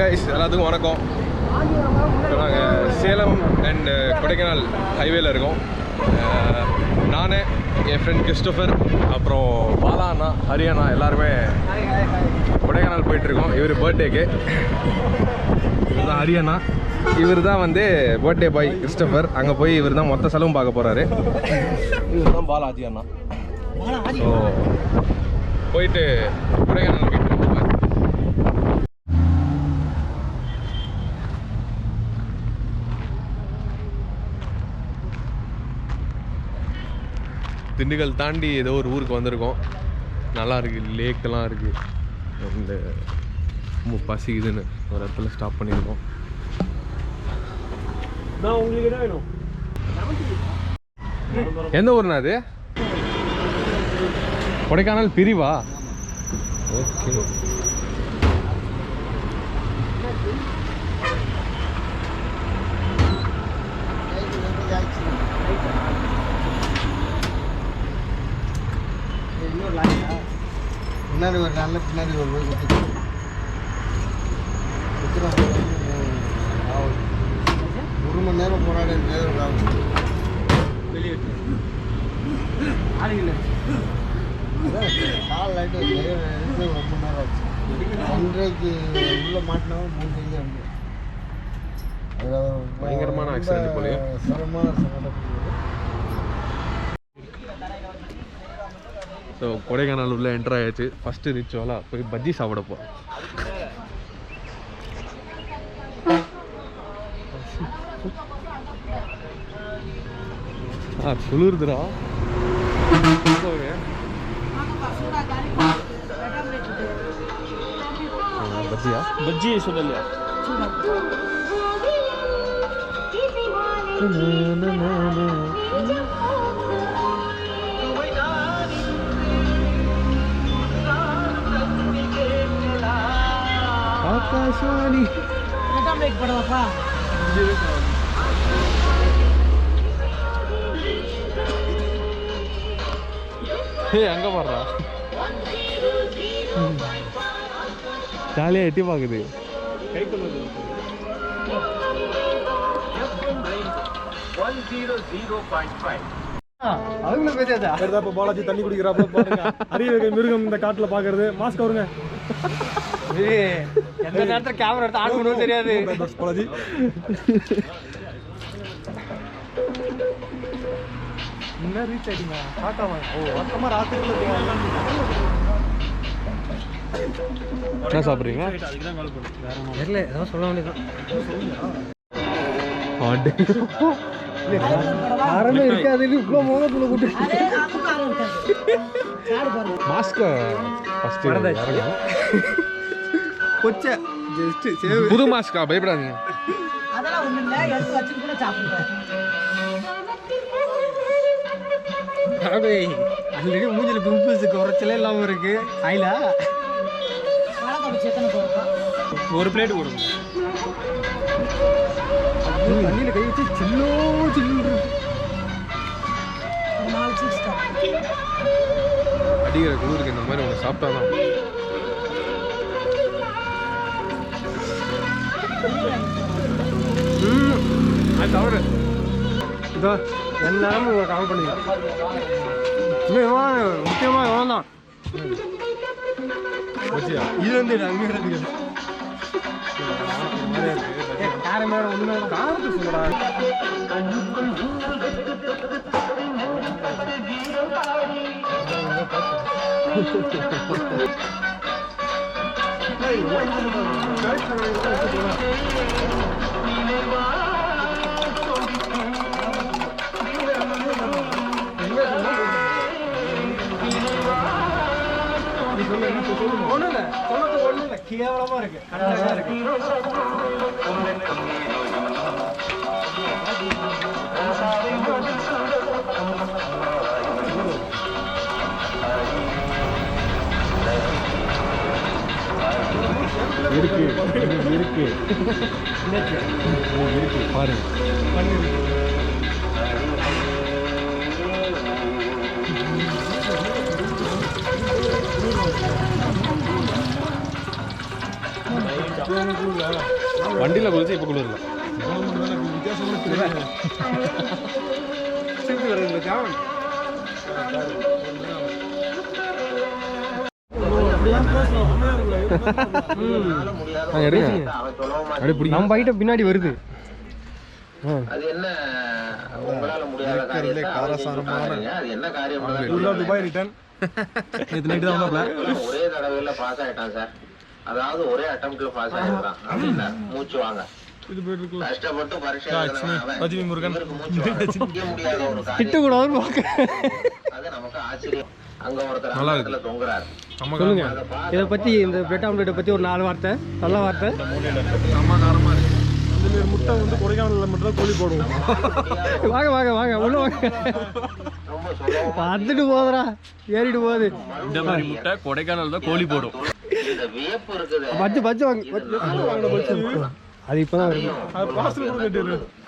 Guys எல்லாத்துக்கும் வணக்கம். இப்போ நாங்கள் சேலம் அண்ட் கொடைக்கானல் ஹைவேல இருக்கோம். நான் என் ஃப்ரெண்ட் கிறிஸ்டோஃபர் அப்புறம் பாலா அண்ணா ஹரியானா எல்லாருமே கொடைக்கானல் போயிட்டுருக்கோம். இவர் பர்த்டேக்கு இதுதான் ஹரியானா. இவர் தான் வந்து பர்த்டே பாய் கிறிஸ்டோஃபர். அங்கே போய் இவர் தான் மொத்த செலவும் பார்க்க போகிறாரு. இவர் தான் பாலாஜி அண்ணா. ஸோ போயிட்டு கொடைக்கானல் போயிட்டு திண்டுக்கல் தாண்டி ஏதோ ஒரு ஊருக்கு வந்திருக்கோம். நல்லா இருக்குது, லேக்கெல்லாம் இருக்குது. இந்த ரொம்ப பசிக்குதுன்னு ஒரு இடத்துல ஸ்டாப் பண்ணியிருக்கோம். உங்களுக்கு என்ன வேணும்? எந்த ஊர்னா அது? கொடைக்கானல் பிரிவா? ஓகே. பின்னாடி ஒரு நல்ல பின்னாடி ஒரு ஒரு மணி நேரம் போராடி வெளியே கால் லைட்டு ரொம்ப நேரம் ஆச்சு. 1:30க்கு உள்ள மாட்டினா 3 பயங்கரமான ஆக்சிடென்ட் போலயே. சிரமமான சங்கடம். ஸோ கொடைக்கானல் உள்ள என்ட்ரு ஆயாச்சு. ஃபஸ்ட்டு ரிச்சுவலா போய் பஜ்ஜி சாப்பிட போகிறோம். குளிர்துடா. பஜ்ஜியா? பஜ்ஜி சொல்லலையா? ஆகாஷ்வாணி படவாப்பா. அங்க பாடுறா, ஜாலியா எட்டி பாக்குது. பாலாஜி தண்ணி குடிக்கிறாப்ப பாருங்க. அரிய மிருகம் இந்த காட்டுல பாக்குறது. மாஸ்க் வருங்க. எந்த நேரத்துல கேமரா எடுத்து ஆன் பண்ணவும் தெரியாது. பாலாஜி என்ன ரீச் ஆயிட்டீங்க? காட்டாம மொத்தமா ராத்திரில என்ன சாப்பிட்றீங்க? தெரியல, ஏதோ சொல்ல வேண்டியதான். காரணம் இருக்காது. இவ்வளோ மோகத்துல கூட்டு மாஸ்க ஃபர்ஸ்ட் கொச்சை ஜஸ்ட் புது மாஸ்கா, பயப்படாதீங்க. அதெல்லாம் ஒண்ணு இல்ல, எடுத்து வச்சு கூட சாப்பிடுங்க. ஆல்ரெடி மூஞ்சில பிம்பிள்ஸ் குறைச்சலே இல்லாம இருக்கு. ஆயில ஒரு பிளேட் கொடுங்க. தண்ணியில கை வச்சு சில்லோ சில்லு அடிக்கிற குளிருக்கு இந்த மாதிரி ஒன்று சாப்பிட்டாதான். அது தவறு. இதோ எல்லாரும் கவர் பண்ணிக்கலாம். முக்கியமாக எவ்வளோ தான் இது வந்து அங்கே காரம் மேடம் ஒன்று காரத்துக்கு சொல்லுறா. ஒன்றும் இல்லை, சொல்லுறது ஒன்றும் இல்லை. கேவலமாக இருக்கு, கரெக்டாக இருக்கு. இருக்கு இருக்கு இருக்கு பாருங்க. வண்டியில் குளிச்சு இப்போ குளிரல. நம்ம பைட்ட பின்னாடி வருது. அது என்ன உங்களால முடியாத காரியத்தை அது என்ன காரியம்? துபாய் ரிட்டர்ன் நேற்று நைட்டு தான் வந்தாப்ல. ஒரே தடவையில பாஸ் ஆயிட்டான் சார். அதாவது ஒரே அட்டம்ப்ட்ல பாஸ் ஆயிட்டான் அப்படின்னா மூச்சு வாங்க. கஷ்டப்பட்டு பரீட்சை ரஜினி முருகன் முடியாத ஒரு கிட்ட கூட அது நமக்கு ஆச்சரியம். அங்க ஒருத்தர் தொங்குறாரு. சொல்லுங்க இதை பத்தி, இந்த பிரெட் ஆம்லெட்டை பத்தி ஒரு 4 வார்த்தை, நல்ல வார்த்தை. காரமாக இருக்கு. இந்த முட்டை வந்து கொடைக்கானல்ல மட்டும் தான் கோழி போடுவோம். வாங்க வாங்க வாங்க உள்ள வாங்க. பார்த்துட்டு போதுடா, ஏறிட்டு போகுது. இந்த மாதிரி முட்டை கொடைக்கானல் தான் கோழி போடும். இந்த வியப்பு இருக்குது. பச்சு பச்சு வாங்க. அது இப்பதான்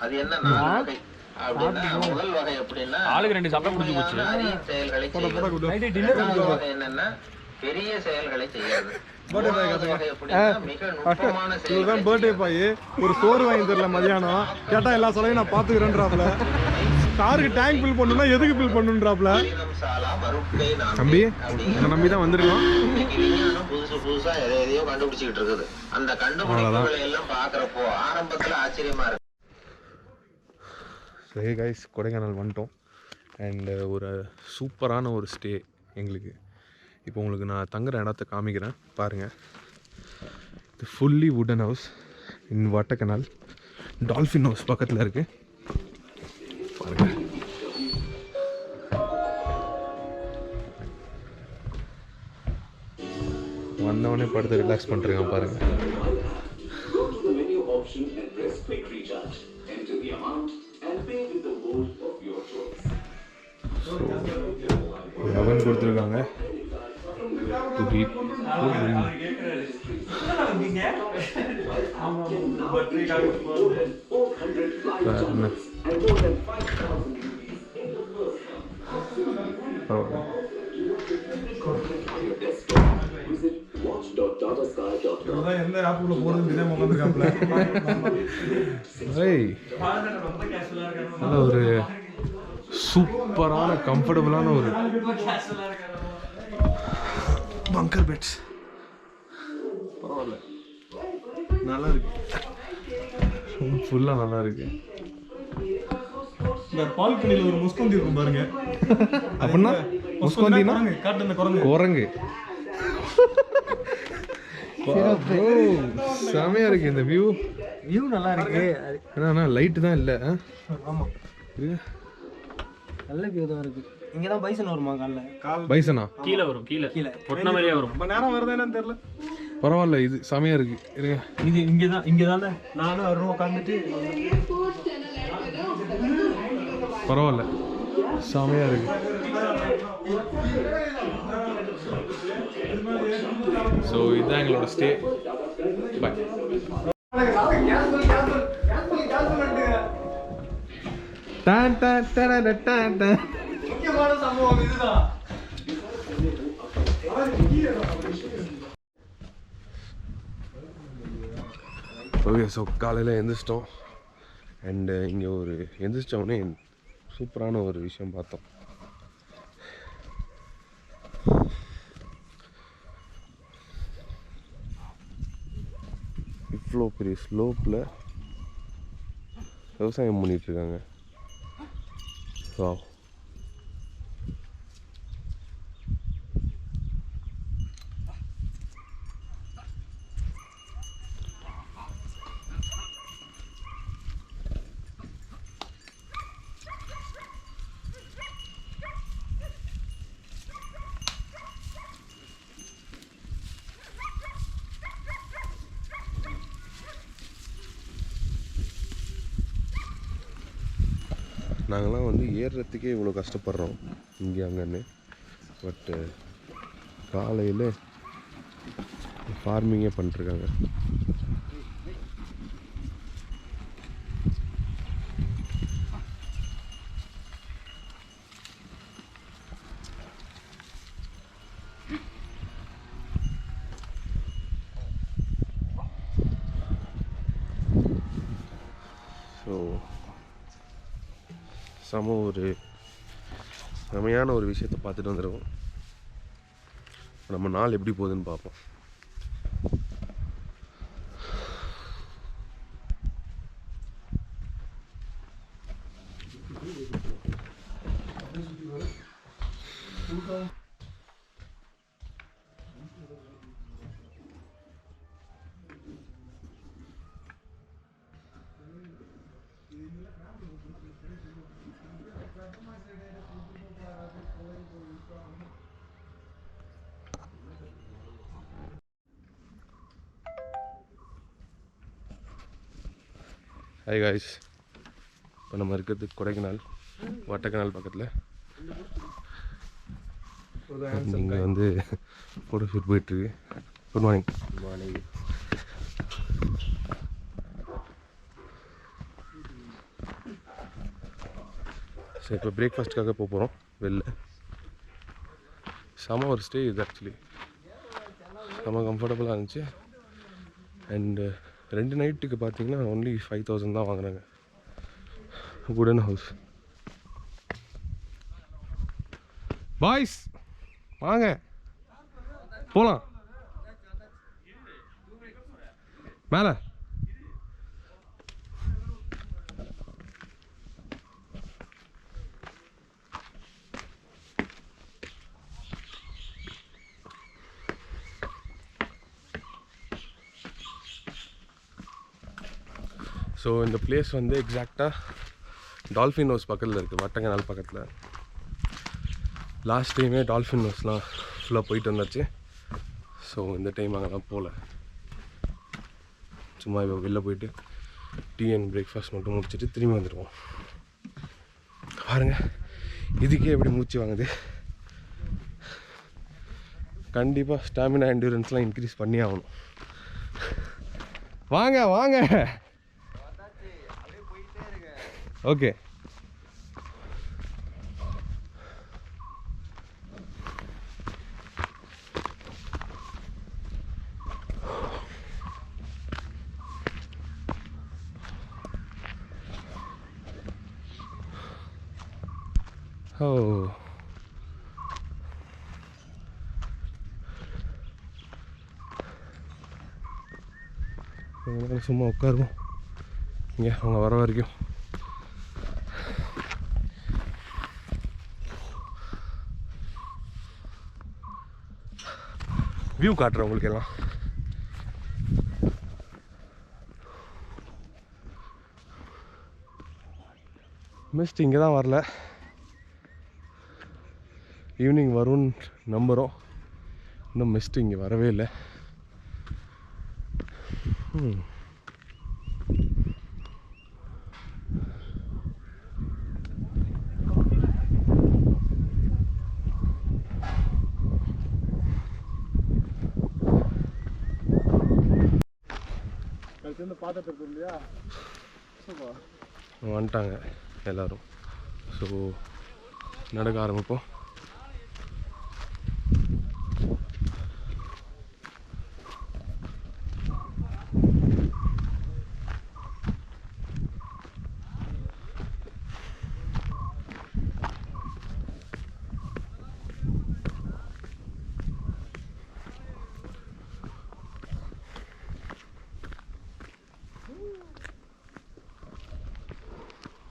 அது என்ன வகை அப்படின்னா, முதல் வகை எப்படின்னா ஆளுக்கு 2 சாப்பிட்டா முடிஞ்சு போச்சு. செயல்களை செய்வது. வகை என்னன்னா பெரிய செயல்களை செய்யாது. பர்த்டே பாய் ஒரு சோறு வாங்கி தரல மதியானம் கேட்டா எல்லா செலவையும் நான் பாத்துக்கிறேன்றாப்ல. காருக்கு டேங்க் ஃபில் பண்ணணும்னா எதுக்கு ஃபில் பண்ணுன்றாப்ல. தம்பி என்ன நம்பி தான் வந்திருக்கோம். புதுசு புதுசா எதையோ கண்டுபிடிச்சிட்டு இருக்குது. அந்த கண்டுபிடிப்புகளை எல்லாம் பாக்குறப்போ ஆரம்பத்துல ஆச்சரியமா இருக்கு. ஹே கைஸ், கொடைக்கானல் வந்துட்டோம். அண்ட் ஒரு சூப்பரான ஒரு ஸ்டே எங்களுக்கு. இப்போ உங்களுக்கு நான் தங்குற இடத்த காமிக்கிறேன் பாருங்கள். இது ஃபுல்லி வுடன் ஹவுஸ் இன் வாட்டக்கனால். டால்ஃபின் ஹவுஸ் பக்கத்தில் இருக்குது பாருங்கள். வந்தவொடனே படுத்து ரிலாக்ஸ் பண்ணுறேன் பாருங்கள். லெவன் கொடுத்துருக்காங்க. எந்த ஆப்புக்குள்ள போறதுன்னு தெரியாம உட்காந்துருக்காப்ல. நல்ல ஒரு சூப்பரான கம்ஃபர்டபுளான ஒரு பங்கர் பெட்ஸ். பரவாயில்ல, நல்லா இருக்கு. ஃபுல்லாக நல்லா இருக்கு. இந்த பால்கனியில் ஒரு முஸ்கொந்தி இருக்கும் பாருங்க. அப்படின்னா முஸ்கொந்தினா காட்டு இந்த குரங்கு. குரங்கு செமையா இருக்கு. இந்த வியூ நல்லா இருக்கு. என்னன்னா லைட்டு தான் இல்லை. ஆமா நல்ல வியூ தான் இருக்கு. இங்க தான் பைசன் வருமா கால்ல? பைசனா கீழே வரும், கீழே பொட்டின மாதிரியே வரும். ரொம்ப நேரம் வருதா என்னன்னு தெரியல. பரவாயில்ல, இது செமையா இருக்கு. இருங்க, இது இங்க தானே நானும் அருணும் உட்காந்துட்டு. பரவாயில்ல, செமையா இருக்கு. ஸோ இதுதான் எங்களோட ஸ்டே. பாய். முக்கியமான சம்பவம் இதுதான். ஓகே, ஸோ காலையில் எழுந்திரிச்சிட்டோம். அண்டு இங்கே ஒரு எந்திரிச்சோடனே சூப்பரான ஒரு விஷயம் பார்த்தோம். இவ்வளோ பெரிய ஸ்லோப்பில் விவசாயம் பண்ணிகிட்ருக்காங்க. ஸோ நாங்கள்லாம் வந்து ஏறுறதுக்கே இவ்வளோ கஷ்டப்படுறோம் இங்கே அங்கன்னு. பட்டு காலையில் ஃபார்மிங்கே பண்ணிட்டுருக்காங்க. ஒரு செமையான ஒரு விஷயத்தை பார்த்துட்டு வந்துடுவோம். நம்ம நாள் எப்படி போகுதுன்னு பார்ப்போம். ஹாய் காய்ஸ், இப்போ நம்ம இருக்கிறது கொடைக்கானல் வட்டக்கானல் பக்கத்தில். இங்கே வந்து ஃபோட்டோ ஷூட் போயிட்டுருக்கு. Good morning. சரி, இப்போ பிரேக்ஃபாஸ்ட்டுக்காக போக போகிறோம் வெளில. செம ஒரு ஸ்டே இது. ஆக்சுவலி செம கம்ஃபர்டபுளாக இருந்துச்சு. அண்டு 2 நைட்டுக்கு பார்த்தீங்கன்னா ஒன்லி 5000 தான் வாங்குறாங்க. வுடன் ஹவுஸ். பாய்ஸ் வாங்க போகலாம் மேலே. ஸோ இந்த பிளேஸ் வந்து எக்ஸாக்டாக டால்ஃபின் ஹவுஸ் பக்கத்தில் இருக்குது, வட்டக்கானல் பக்கத்தில். லாஸ்ட் டைமே டால்ஃபின் ஹவுஸ்லாம் ஃபுல்லாக போயிட்டு வந்தாச்சு. ஸோ இந்த டைம் அங்கெல்லாம் போகல. சும்மா இப்போ வெளில போயிட்டு டீ அண்ட் பிரேக்ஃபாஸ்ட் மட்டும் முடிச்சுட்டு திரும்பி வந்துடுவோம். பாருங்கள், இதுக்கே எப்படி மூச்சு வாங்குது. கண்டிப்பாக ஸ்டாமினா என்டூரன்ஸ்லாம் இன்க்ரீஸ் பண்ணி ஆகணும். வாங்க வாங்க. ஓகே, ஓ சும்மா உட்காருவோம் இங்கே அவங்க வர வரைக்கும். வியூ காட்டுறேன் உங்களுக்கு எல்லாம். மிஸ்ட் இங்கே தான் வரல. ஈவினிங் வரும்னு நம்புகிறோம். இன்னும் மிஸ்ட் இங்கே வரவே இல்லை. வந்துட்டாங்க எல்லோரும். ஸோ நடக்க ஆரம்பிப்போம்.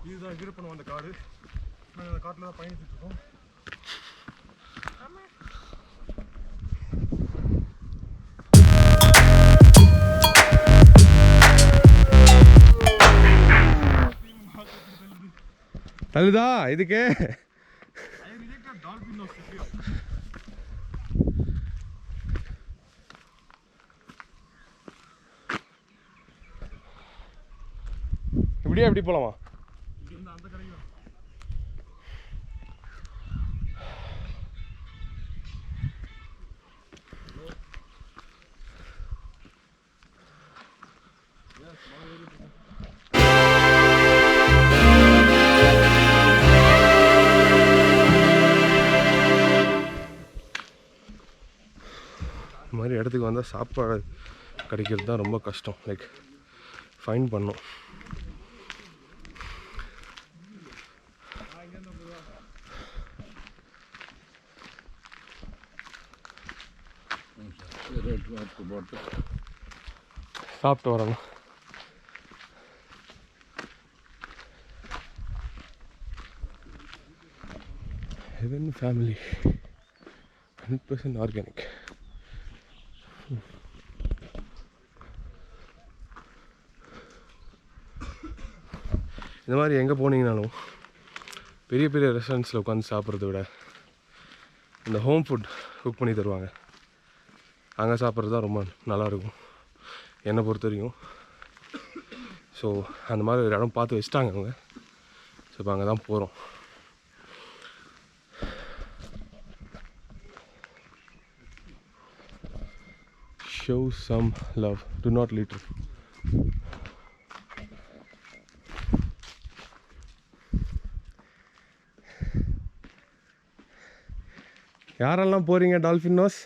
இதுதான் வீரப்பன் வந்த காடு. நாங்கள் அந்த காட்டில் தான் பயணிச்சுட்டு இருக்கோம். தள்ளுதா இதுக்கு? இப்படியே எப்படி போலாமா? இந்த மாதிரி இடத்துக்கு வந்தால் சாப்பாடு கிடைக்கிறது தான் ரொம்ப கஷ்டம். லைக் ஃபைன் பண்ணோம். சாப்பிட்டு வரணும். Heaven family 100% organic. இந்த மாதிரி எங்கே போனீங்கனாலும் பெரிய பெரிய ரெஸ்டாரண்ட்ஸில் உட்காந்து சாப்பிட்றத விட இந்த ஹோம் ஃபுட் குக் பண்ணி தருவாங்க, அங்கே சாப்பிட்றது தான் ரொம்ப நல்லாயிருக்கும் என்னை பொறுத்த வரைக்கும். ஸோ அந்த மாதிரி ஒரு இடம் பார்த்து வச்சுட்டாங்க அவங்க. ஸோ இப்போ அங்கே தான் போகிறோம். Show some love, do not litter. யாரெல்லாம் போறீங்க டால்ஃபின் நோஸ்?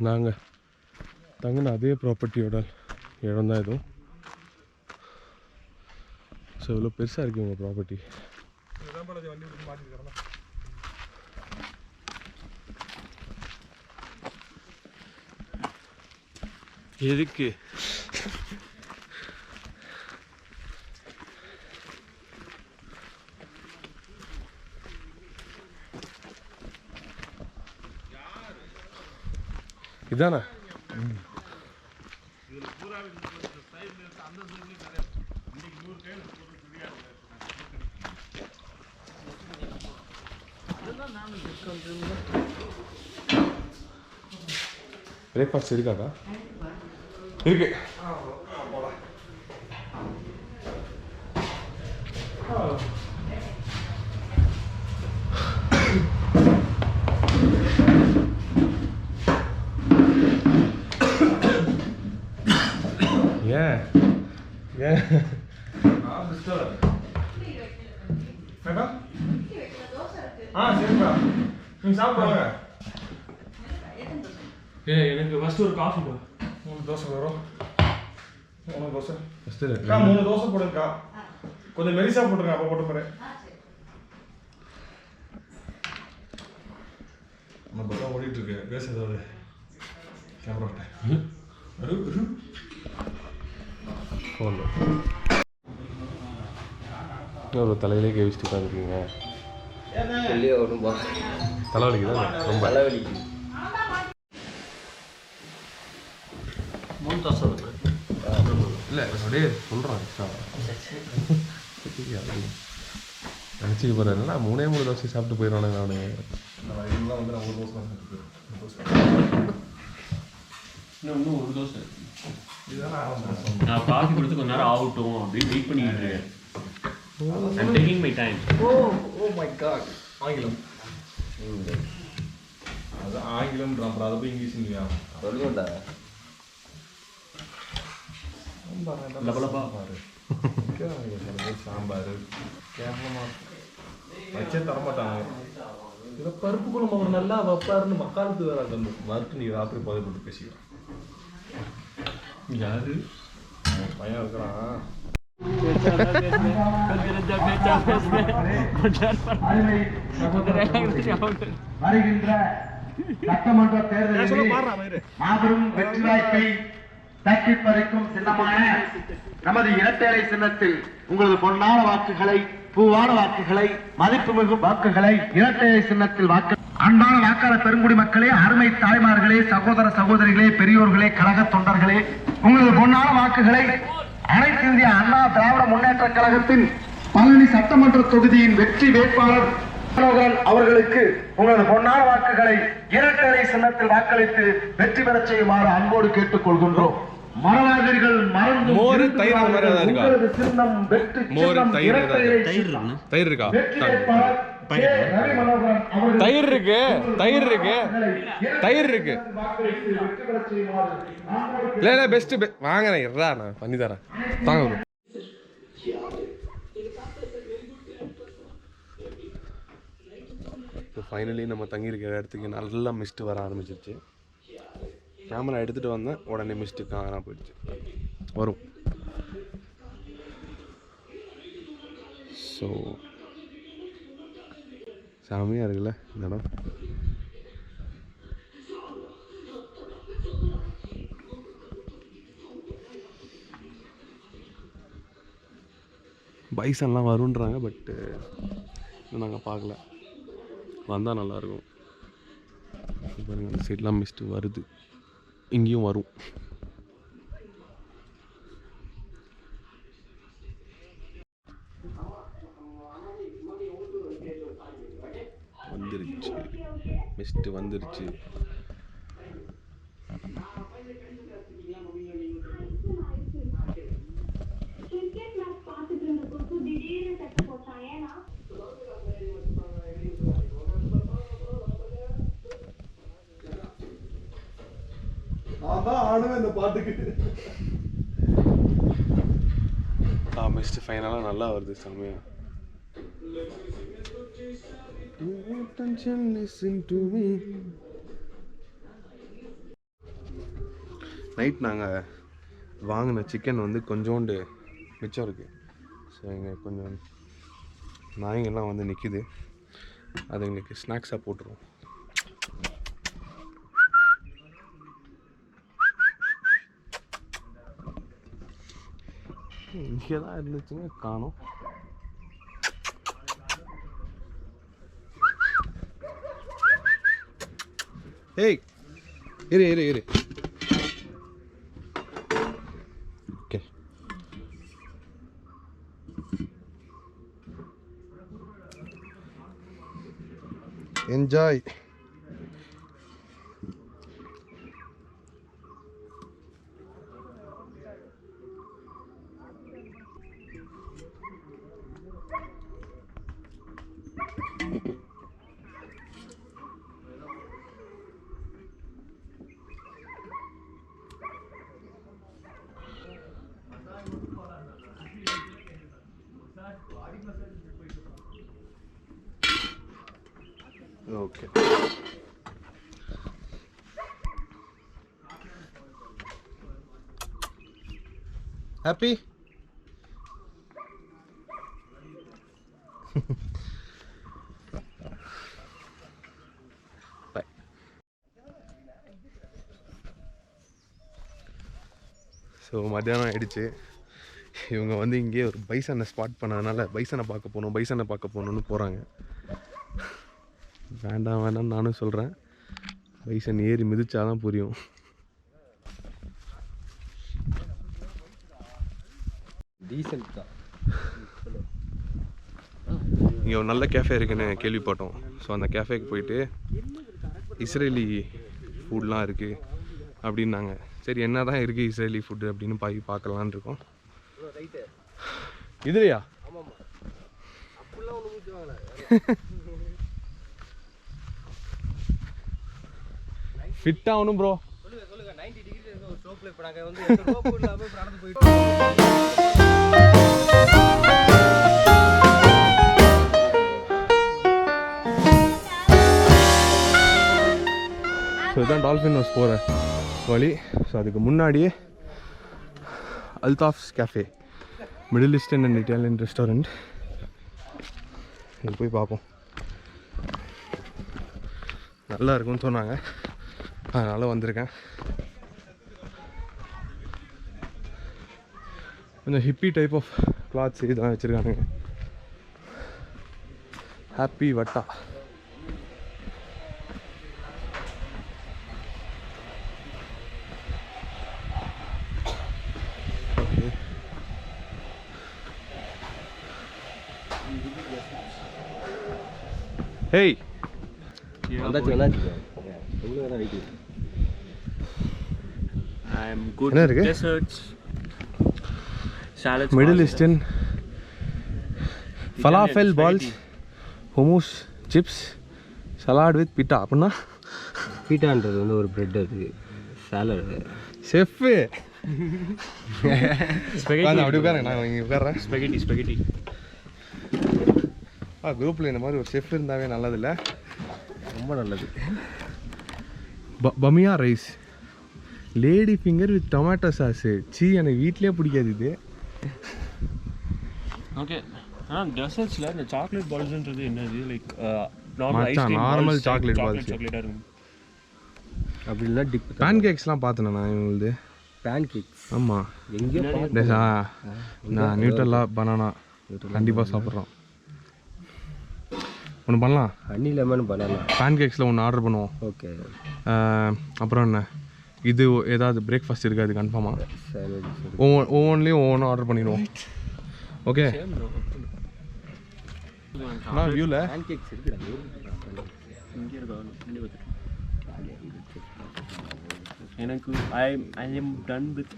நாங்கள் தங்கின அதே ப்ராப்பர்ட்டியோட இடம் தான் இதுவும். ஸோ இவ்வளோ பெருசாக இருக்குது உங்கள் ப்ராப்பர்ட்டி. எதுக்கு? இதானே? பிரேக்ஃபாஸ்ட் இருக்காக்கா? இருக்கு. ஏன் ஏன் சரிப்பா, நீங்கள் சாப்பிடுவாங்க. எனக்கு ஃபர்ஸ்ட் ஒரு காஃபி பா. 3 தோசை வரும். 3 தோசை ஃபஸ்ட்டு 3 தோசை போடுங்கக்கா. கொஞ்சம் மெரிசா போட்டுருங்க, அப்போ போட்டு போகிறேன். நம்ம பக்கம் ஓடிட்டு இருக்கு. பேச ஏதாவது கேமரா ஒரு தலையிலே கை வச்சுட்டு உட்காந்துருக்கீங்க. தலைவலிக்கு தான் ரொம்ப தலைவலிக்கு. 3 தோசை வருது. இல்லை அப்படியே சொல்கிறான் நினச்சிக்க போகிறேன். 3 தோசை சாப்பிட்டு போயிடுவானுங்க அவனுங்க. வந்து நான் 1 தோசை இன்னும் ஒரு தோசை. நான் காஃபி கொடுத்து கொஞ்ச நேரம் ஆகட்டும் அப்படின்னு வெயிட் பண்ணிட்டு இருக்கேன். I'm taking my time. Oh my god. ஆங்கிலம். அது ஆங்கிலம்ன்றான், அப்புறம் அதை போய் இங்கிலீஷ் இல்லையா சொல்லுங்கடா. லபலபா பாரு சாம்பார் கேவலமா வச்சே தரமாட்டாங்க. இதை பருப்பு குழம்பு அவர் நல்லா வைப்பாருன்னு மக்காலத்து வேற அந்த மறுத்து நீ ராத்திரி போதை போட்டு பேசிக்கிறான். யாரு பையன் இருக்கிறான். வருகின்ற சட்டமன்ற தேர்தலில் மாபெரும் வெற்றி வாய்ப்பை தட்டி பறிக்கும் சின்னமான நமது இரட்டை சின்னத்தில் உங்களது பொன்னான வாக்குகளை, பூவான வாக்குகளை, மதிப்புமிகு வாக்குகளை இரட்டை சின்னத்தில் வாக்கு. அன்பான வாக்காளர் பெருங்குடி மக்களே, அருமை தாய்மார்களே, சகோதர சகோதரிகளே, பெரியோர்களே, கழக தொண்டர்களே, உங்களது பொன்னான வாக்குகளை அனைத்து இந்திய அண்ணா திராவிட முன்னேற்ற கழகத்தின் பழனி சட்டமன்ற தொகுதியின் வெற்றி வேட்பாளர் அவர்களுக்கு உங்களது பொன்னான வாக்குகளை இரட்டை சின்னத்தில் வாக்களித்து வெற்றி பெறச் செய்யுமாறு அன்போடு கேட்டுக் கொள்கின்றோம். மறவாதீர்கள், மறந்து மோர், தயிர் அந்த மாதிரி ஏதாவது இருக்கா? உங்களது சின்னம் வெற்றி மோர், சின்னம் தயிர் இரட்டை ஏதாவது? இலை சின்னம். தயிர் இருக்கா? வெற்றி வேட்பாளர் கே. ரவி மனோகரன் அவர்கள் தயிர் இருக்கு, தயிர் இருக்கு, தயிர் இருக்கு. வாக்களித்து வெற்றி பெறச் செய்யுமாறு அன்போடு இல்லை இல்லை பெஸ்ட் வாங்குறேன், இருடா நான் பண்ணி தரேன். தாங்க. இப்போ ஃபைனலி நம்ம தங்கியிருக்கிற இடத்துக்கு நல்லா மிஸ்ட் வர ஆரம்பிச்சிருச்சு. கேமரா எடுத்துகிட்டு வந்தேன், உடனே மிஸ்ட்டு காணாம போயிடுச்சு. வரும். ஸோ செமையாக இருக்குல்ல இந்த இடம். பைசன்லாம் வருன்றாங்க, பட்டு இன்னும் நாங்கள் பார்க்கல. வந்தால் நல்லாயிருக்கும். பாருங்கள் அந்த சைட்லாம் மிஸ்ட்டு வருது, இங்கேயும் வரும். வந்துருச்சு, மிஸ்ட்டு வந்துருச்சு. நான் தான் ஆடுவேன் இந்த பாட்டுக்கு. மிஸ்ட்டு ஃபைனலாக நல்லா வருது, செம்மையாக. நைட் நாங்கள் வாங்கின சிக்கன் வந்து கொஞ்சோண்டு மிச்சம் இருக்குது. ஸோ இங்கே கொஞ்சம் நாய்ங்கெல்லாம் வந்து நிற்கிது, அது எங்களுக்கு ஸ்நாக்ஸாக போட்டுருவோம். இங்கே தான் இருந்துச்சுங்க, காணோம். ஏய் இரு இரு இரு. Okay, enjoy. Okay, happy. Bye. So மத்தியானம் ஆயிடுச்சு. இவங்க வந்து இங்கே ஒரு பைசனை ஸ்பாட் பண்ணதுனால பைசனை பார்க்க போகணுன்னு போகிறாங்க. வேண்டாம் வேண்டாம்னு நானும் சொல்கிறேன். பைசன் ஏறி மிதிச்சாதான் புரியும். டீசல் தான். இங்கே ஒரு நல்ல கேஃபே இருக்குன்னு கேள்விப்பட்டோம். ஸோ அந்த கேஃபேக்கு போயிட்டு இஸ்ரேலி ஃபுட்லாம் இருக்குது அப்படின்னாங்க. சரி என்ன தான் இருக்குது இஸ்ரேலி ஃபுட்டு அப்படின்னு பார்க்கலான்னு இருக்கோம். இதுலையா? ஃபிட் ஆகணும் ப்ரோ. சொல்லுங்க 90 டிகிரி ஒரு ஸ்லோப்ல இப்ப நாங்க வந்து ரோப் இல்லாம நடந்து போயிட்டு. ஸோ இதுதான் டால்ஃபின் ஹவுஸ் போகிற வழி. ஸோ அதுக்கு முன்னாடியே Altaf's cafe, middle eastern and Italian restaurant. இங்கே போய் பார்ப்போம். நல்லா இருக்கும்னு சொன்னாங்க, அதனால் வந்திருக்கேன். கொஞ்சம் ஹிப்பி டைப் ஆஃப் கிளாத்ஸ் இதெல்லாம் வச்சுருக்கானுங்க. ஹாப்பி வட்டா. ஹேய் வந்தாச்சு வந்தாச்சு. உங்களுக்கு தான் வெயிட். I'm good என்ன with இருக்கு? desserts. Salads. Middle pasta. Eastern falafel balls, hummus, chips, salad with pita. அப்படின்னா பீட்டான்றது வந்து ஒரு பிரெட், அது சாலட். Chef Spaghetti. அப்படி உட்காருங்க, நான் இங்கே உட்கார்றேன். Spaghetti. குரூப்பில் இந்த மாதிரி ஒரு செஃப் இருந்தாவே நல்லதில்ல. ரொம்ப நல்லது. பமியா rice, lady finger with tomato sauce. எனக்கு வீட்லேயே பிடிக்காது இது. Okay. Dessertsல இந்த சாக்லேட் பால்ஸ்ன்றது என்னது? லைக் நார்மல் ஐஸ் மச்சான், கிரீம் normal பால்ஸ், chocolate balls. சாக்லேட்டா இருக்கும். அப்படி இல்லைனா டிப். பேன் கேக்ஸ்லாம் பார்த்தேன் நான் இவங்களுது. பேன் கேக்ஸ் ஆமாம், எங்கேயோ நான் நியூட்ரலா பனானா கண்டிப்பாக சாப்பிட்றோம். ஒன்று பண்ணலாம், ஹனி லெமன் பனானா. பேன் கேக்ஸில் ஒன்று ஆர்டர் பண்ணுவோம். ஓகே. அப்புறம் என்ன, இது ஏதாவது பிரேக்ஃபாஸ்ட் இருக்காது கன்ஃபார்மாக. சாண்ட்விச் ஒவ்வொன்றிலையும் ஒவ்வொன்றும் ஆர்டர் பண்ணிடுவோம். ஓகே. நான் வியூவில் பேன் கேக்ஸ் இருக்குடா. இங்கே இருக்கா? இங்கே பார்த்துட்டு எனக்கு I am done with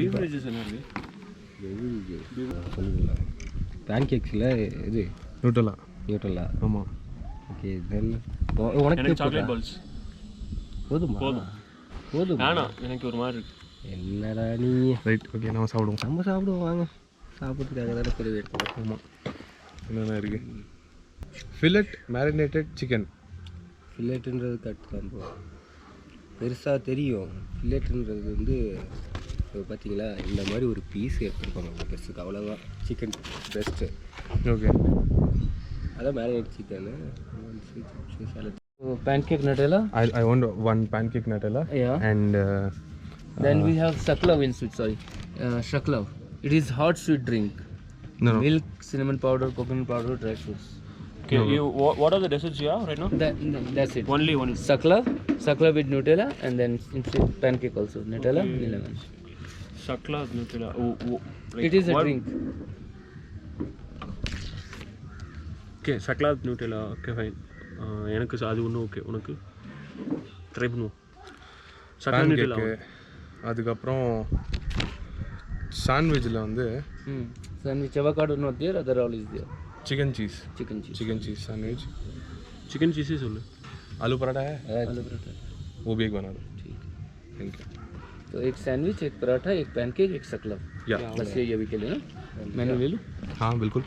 beverages. என்ன இருக்கு? பேன் கேக்ஸில் இது நியூட்ரலா. ஆமாம். ஓகே, தென் உனக்கு எனக்கு சாக்லேட் பால்ஸ் போதுமா? போதும். வேணாம், எனக்கு ஒரு மாதிரி இருக்கு. என்னடா நீ. ரைட், ஓகே, நம்ம சாப்பிடுவோம். நம்ம சாப்பிடுவோம், வாங்க. சாப்பிட்றதுக்காக தானே பெரிய எடுத்துக்கலாம். ஆமாம். என்னென்ன இருக்குது? Fillet marinated chicken. ஃபில்லெட்டுன்றது கட் தான் ப்ரோ, பெருசாக தெரியும். ஃபில்லெட்டுன்றது வந்து இப்போ பார்த்தீங்களா, இந்த மாதிரி ஒரு பீஸ் எடுத்துருப்பாங்க பெருசுக்கு, அவ்வளோதான். Chicken best. ஓகே, அதான் marinate chicken. pancake Nutella. I want one pancake Nutella. Yeah. And Then we have Shaklav in sweet. Sorry, Shaklav. It is hot sweet drink. no. Milk, cinnamon powder, coconut powder, dry fruits. Okay, what are the desserts you have right now? That's it. Only one. Shaklav with Nutella, and then pancake also Nutella, lemon. Shakla Nutella. Like It is a drink. Okay, Shakla Nutella. Okay, fine. எனக்கு அது ஒன்றும் okay. உனக்கு try பண்ணுவோம். Shakla Nutella. அதுக்கப்புறம் சாண்ட்விச்சில் வந்து Sandwich avocado not there, other all is there. Chicken cheese Chicken cheese. Sandwich. Chicken cheese ही सुन ले. आलू पराठा है, आलू पराठा. वो भी एक बना दो. Thank you. तो एक सैंडविच, एक पराठा, एक पैनकेक, एक शकलव. या बस ये अभी के लिए ना. मेनू ले लूँ. हाँ बिल्कुल.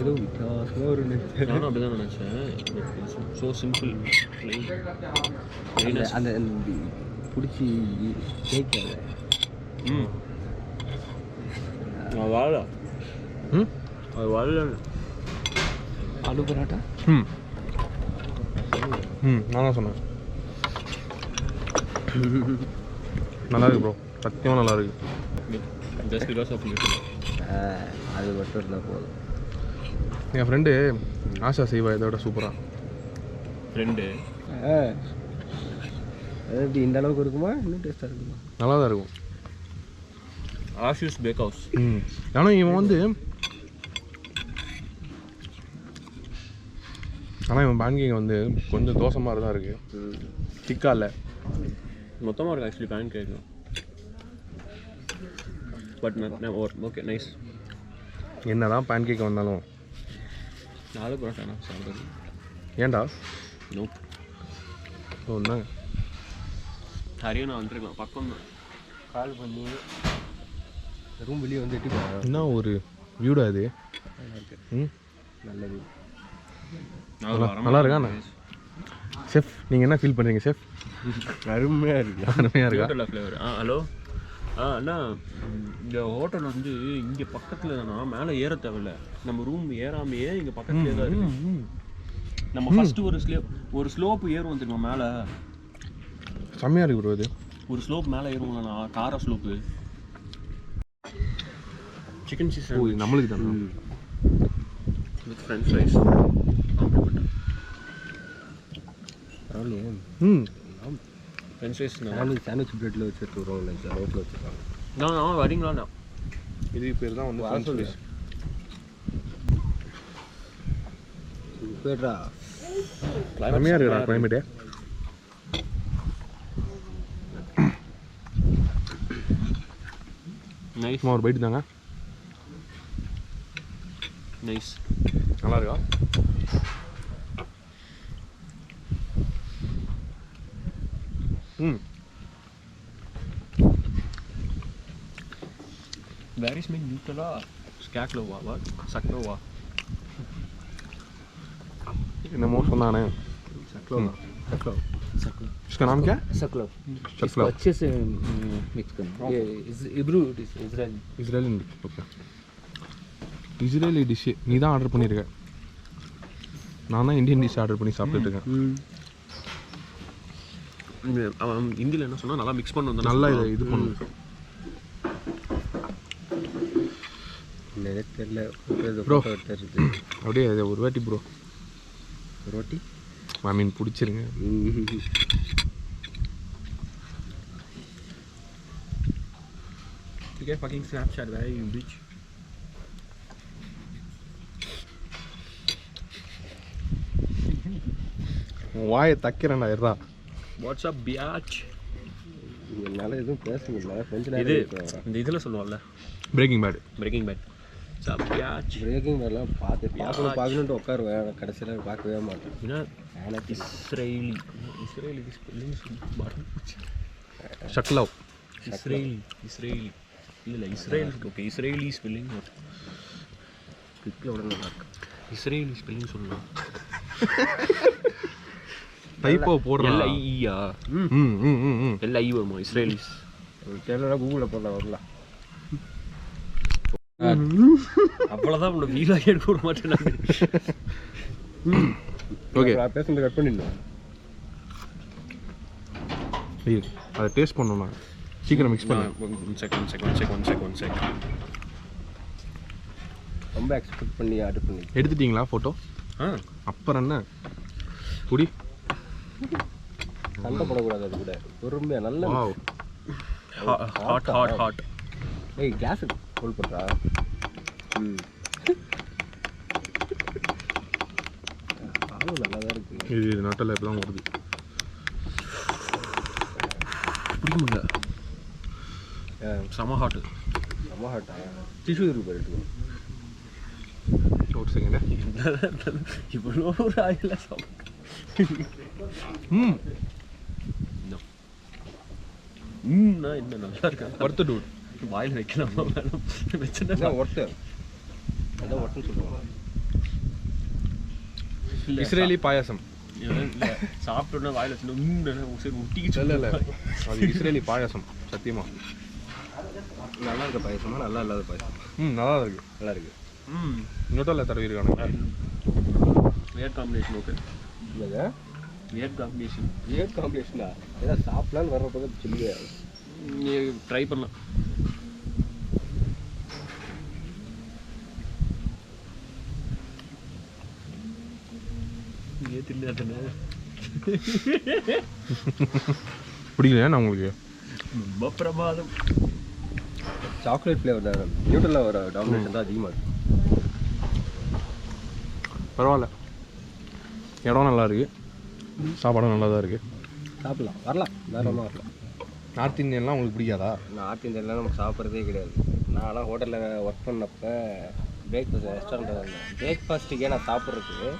ஏதோ வித்தியாசமாக ஒரு நானும் அப்படி தான் நினச்சேன். So simple. அந்த பிடிச்சி கேட்காத. அது வாழ அது வாழ ஆலு பரோட்டா. நான் தான் சொன்னேன். நல்லா இருக்கு ப்ரோ, சத்தியமாக நல்லா இருக்கு. ஜஸ்ட் பிகாஸ் ஆஃப் அது மட்டும் இருந்தால் போதும். என் ஃப்ரெண்டு ஆஷா செய்வா இதோட சூப்பராக. ஃப்ரெண்டு அது எப்படி இந்த அளவுக்கு இருக்குமா, இன்னும் டேஸ்ட்டாக இருக்குமா? நல்லா தான் இருக்கும். ஆஷூஸ் பேக் ஹவுஸ். ஆனால் இவன் வந்து இவன் பேன்கேக் வந்து கொஞ்சம் தோசை மாதிரி தான் இருக்குது, திக்கா இல்லை. மொத்தமாக இருக்குது actually pancake. But okay nice. என்ன தான் பேன்கேக் வந்தாலும் நாலு பரோட்டா சாப்பிடுறது. ஏன்டா? நோ ஒன்றாங்க ஹரியானா வந்துருக்கலாம், பக்கம் தான். கால் பண்ணி ரூம் வெளியே வந்து எட்டி பாரு. என்ன ஒரு வியூடா இது. நல்லது. நல்லா இருக்கா செஃப்? நீங்கள் என்ன ஃபீல் பண்ணுறீங்க செஃப்? அருமையாக இருக்கு. அருமையாக இருக்கா? ஃப்ளேவர். ஹலோ அண்ணா, இந்த ஹோட்டல் வந்து இங்கே பக்கத்தில் தானா, மேலே ஏற தேவையில்ல. நம்ம ரூம் ஏறாமையே இங்கே பக்கத்துலேயே தான் இருக்கு. நம்ம ஃபஸ்ட்டு ஒரு ஸ்லோப் ஏறுவோம் தெரியுமா மேலே. செம்மையாக இருக்கு ப்ரோ இது. ஒரு ஸ்லோப் மேலே ஏறுவோம்லண்ணா, காரா ஸ்லோப்பு. சிக்கன் சீஸ் நம்மளுக்கு தான் வித் ஃப்ரெஞ்ச் ஃப்ரைஸ். பரவாயில்லையே. ஃப்ரெஞ்ச் ஃப்ரைஸ் சாண்ட்விச் ப்ரெட்டில் வச்சுட்டு வருவாங்க, ரோட்டில் வச்சுருக்காங்க. நான் வரீங்களாண்ணா? இதுக்கு பேர் தான் வந்து ஃப்ரெஞ்ச் ஃப்ரைஸ். போய்ட்றா கம்மியாக இருக்குடா கிளைமேட்டு. நைஸ். சும்மா ஒரு பைட்டு தாங்க. நைஸ். நல்லா இருக்கா? Where is my Nutella? Skaklova, what? Saklova. என்னமோ சொன்னானே. सकलो इसका नाम क्या? सकलो सकलो. इसको अच्छे से मिक्स करना. ये Hebrew Israel Israelian dish. Okay, Israeli dish நீ தான் ஆர்டர் பண்ணியிருக்க. நான் தான் இந்தியன் டிஷ் ஆர்டர் பண்ணி சாப்பிட்டுட்டு இருக்கேன். அவன் ஹிந்தியில் என்ன சொன்னா நல்லா மிக்ஸ் பண்ண நல்லா இது பண்ணு. நிறைய தெரியல ப்ரோ எடுத்துருது அப்படியே ஒரு வாட்டி ப்ரோ ரோட்டி ஐ மீன் பிடிச்சிருங்க. You get fucking Snapchat, where are you, bitch? வாயை தக்கிறேன்டா இருடா. What's up, biatch? என்னால் எதுவும் பேச முடியல கொஞ்சம் இது நேரம். இந்த இதில் சொல்லுவாங்கல்ல, breaking bad. Breaking bad. What's up, biatch? Breaking பேட்லாம் பார்க்கணுன்ட்டு உட்காருவேன், கடைசியில் பார்க்கவே மாட்டேன். ஏன்னா இஸ்ரேலி ஸ்பெல்லிங் ஷக்லவ். இஸ்ரேலி இல்லை இஸ்ரேல். Okay, Israeli spelling. கிளிக்கில் விட நல்லா இருக்கு. இஸ்ரேலி ஸ்பெல்லிங் சொல்லலாம். டைப்போ போடுறா. LIEயா? LI வருமா? இஸ்ரேலிஸ் தெரியல, கூகுளில் போடலாம் வரலாம். அவ்வளோதான் உங்களை வீலாக எடுக்க விட மாட்டேன் நான். ஓகே, பேசுறது கட் பண்ணிடணும். அதை டேஸ்ட் பண்ணணும். நான் சீக்கிரம் மிக்ஸ் பண்ணேன். One check. ரொம்ப எக்ஸ்பெக்ட் பண்ணி ஆர்டர் பண்ணி எடுத்துட்டீங்களா ஃபோட்டோ? அப்புறம் என்ன குடி. சண்டை போடக்கூடாது அது கூட. பொறுமையாக நல்லா ஹாட். ஏய் கேஸ் ஃபுல் பண்ணுறா. ஆளும் நல்லா தான் இருக்குது. இது நட்டல இப்போ தான் வருது. பிடிக்கும்ல, செம ஹாட்டு. ரொம்ப ஹாட்டா. டிஷ்யூ இருக்கு போயிட்டு ஒரு செகண்ட். இவ்வளோ ஒரு ஆயில என்ன நல்லா இருக்கா? ஒர்த்து டூ. வாயில் வைக்கலாமா வேணும்? வச்சுன்னா ஒர்த்து அதான் ஒர்த்துன்னு சொல்லுவாங்க. இஸ்ரேலி பாயாசம். சாப்பிட்டோன்னா வாயில் வச்சுன்னா சரி ஒட்டிக்கிச்சு. இல்லை அது இஸ்ரேலி பாயாசம் சத்தியமா. நல்லா இருக்க பாயசமா நல்லா இல்லாத பாயசம்? நல்லா இருக்கு. நல்லா இருக்கு. நோட்டோவில் தடவி இருக்கானுங்க. வேர் காம்பினேஷன். ஓகே, இல்லைங்க வேர் காம்பினேஷன். ஏட் காம்பினேஷனா? ஏதாவது சாப்பிடலான்னு வர்றப்போ சொல்லுங்க, நீ ட்ரை பண்ணலாம். பிடிக்கலையா நான் உங்களுக்கு? ரொம்ப பிரமாதம். சாக்லேட் ஃப்ளேவர் தான் நியூட்ரலில் வர டாமினேஷன் தான் அதிகமாக இருக்குது. பரவாயில்ல, இடம் நல்லா இருக்குது, சாப்பாடும் நல்லா தான் இருக்குது. சாப்பிட்லாம், வரலாம், தாராளமாக வரலாம். நார்த் இந்தியன்லாம் உங்களுக்கு பிடிக்காதா? நார்த் இந்தியன்லாம் நம்ம சாப்பிட்றதே கிடையாது. நான்லாம் ஹோட்டலில் ஒர்க் பண்ணப்போ பிரேக்ஃபாஸ்ட் ரெஸ்டாரண்ட்டில் இருந்தேன். பிரேக்ஃபாஸ்ட்டுக்கே நான் சாப்பிட்றதுக்கு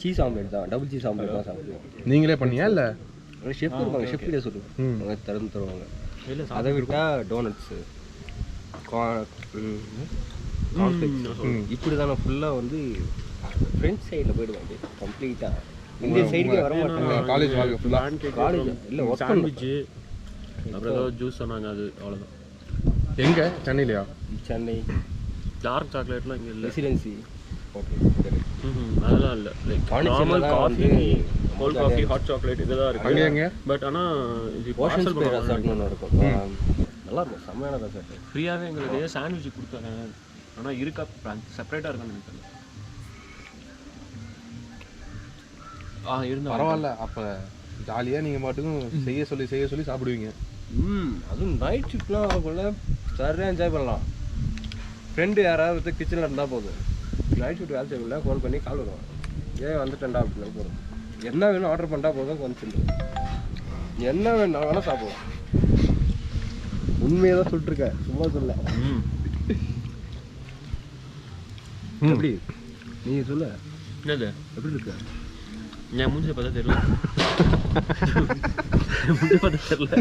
சீஸ் ஆம்லேட் தான், டபுள் சீஸ் ஆம்லேட் தான் சாப்பிடுவோம். நீங்களே பண்ணியா இல்லை ஷெஃப் இருப்பாங்க, ஷெஃப்கிட்டே சொல்லுவாங்க, திறந்து தருவாங்க. அதை விட்டால் டோனட்ஸு, இப்படி தானே ஃபுல்லாக வந்து ஃப்ரெண்ட்ஸ் சைடில் போயிடுவாங்க கம்ப்ளீட்டாக. இந்திய சைடுக்கே வர மாட்டாங்க. காலேஜ் வாழ்க்கை ஃபுல்லாக காலேஜ் இல்லை ஒர்க் சாண்ட்விட்சு, அப்புறம் ஏதோ ஜூஸ் சொன்னாங்க, அது அவ்வளோதான். எங்கே? சென்னையிலையா? சென்னை டார்க் சாக்லேட்லாம் இங்கே இல்லை. ரெசிடென்சி ஹோட்டல் அதெல்லாம் இல்லை. Like normal coffee, cold coffee, hot chocolate இதெல்லாம் இருக்குது அங்கே எங்கே? பட் ஆனால் இது ஓஷன் பார்சல் ஸ்பே ரெசார்ட்னு ஒன்று இருக்கும், நல்லா இருக்கும், செம்மையான ரெசார்ட். ஃப்ரீயாகவே எங்களுக்கு சாண்ட்விச் கொடுத்தாங்க. ஆனால் இருக்கா செப்பரேட்டாக இருக்கான்னு எனக்கு தெரியல. இருந்தால் பரவாயில்ல, அப்போ ஜாலியாக நீங்கள் பாட்டுக்கும் செய்ய சொல்லி சாப்பிடுவீங்க. அதுவும் நைட் ஷிஃப்ட்லாம் வரக்குள்ள சரியாக என்ஜாய் பண்ணலாம். ஃப்ரெண்டு யாராவது கிச்சனில் இருந்தால் போதும், நைட் ஷூட் வேலை செய்யல ஃபோன் பண்ணி கால் வருவான், ஏன் வந்துட்டேன்டா அப்படின்னா போதும், என்ன வேணும் ஆர்டர் பண்ணிட்டா போதும் வந்துட்டு என்ன வேணும் வேணால் சாப்பிடுவோம். உண்மையை தான் சொல்லிட்டுருக்கேன், சும்மா சொல்ல. எப்படி நீங்கள் சொல்ல என்னது எப்படி இருக்க? என் மூஞ்சி பார்த்தா தெரியல. மூஞ்சி பார்த்தா தெரியல.